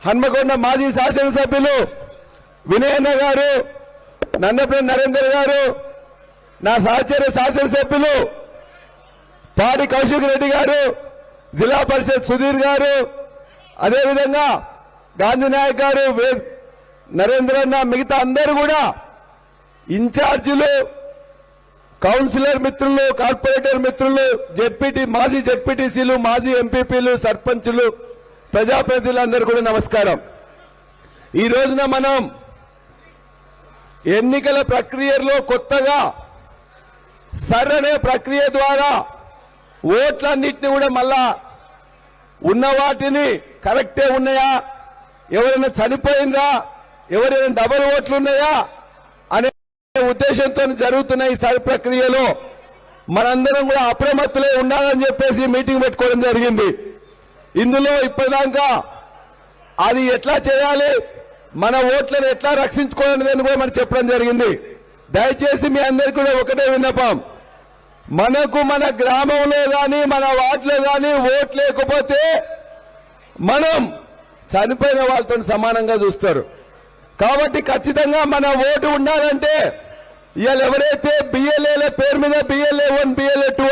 హన్మకొండ మాజీ శాసనసభ్యులు వినయన్న గారు, నందపల్లి నరేందర్ గారు, నా సహచర శాసనసభ్యులు పాడి కౌశిక్ రెడ్డి గారు, జిల్లా పరిషత్ సుధీర్ గారు, అదేవిధంగా గాంధీ నాయక్ గారు, నరేంద్రన్న, మిగతా అందరూ కూడా ఇన్ఛార్జీలు, కౌన్సిలర్ మిత్రులు, కార్పొరేటర్ మిత్రులు, మాజీ జెడ్పీటీసీలు, మాజీ ఎంపీపీలు, సర్పంచులు, ప్రజాప్రతినిధులందరూ కూడా నమస్కారం. ఈ రోజున మనం ఎన్నికల ప్రక్రియలో కొత్తగా సరైన ప్రక్రియ ద్వారా ఓట్లన్నింటినీ కూడా మళ్ళా ఉన్న వాటిని కరెక్టే ఉన్నాయా, ఎవరైనా చనిపోయిందా, ఎవరైనా డబల్ ఓట్లు ఉన్నాయా అనే ఉద్దేశంతో జరుగుతున్న ఈ సరి ప్రక్రియలో మనందరం కూడా అప్రమత్తులే ఉండాలని చెప్పేసి మీటింగ్ పెట్టుకోవడం జరిగింది. ఇందులో ఇప్పటిదాకా అది ఎట్లా చేయాలి, మన ఓట్లను ఎట్లా రక్షించుకోవాలని కూడా మనం చెప్పడం జరిగింది. దయచేసి మీ అందరికీ కూడా ఒకటే విన్నపం, మనకు మన గ్రామంలో కానీ మన వార్డులో కానీ ఓట్ లేకపోతే మనం చనిపోయిన వాళ్ళతో సమానంగా చూస్తారు. కాబట్టి ఖచ్చితంగా మన ఓటు ఉండాలంటే ఇవాళ ఎవరైతే బిఎల్ఏల పేరు మీద BLA 1, BLA 2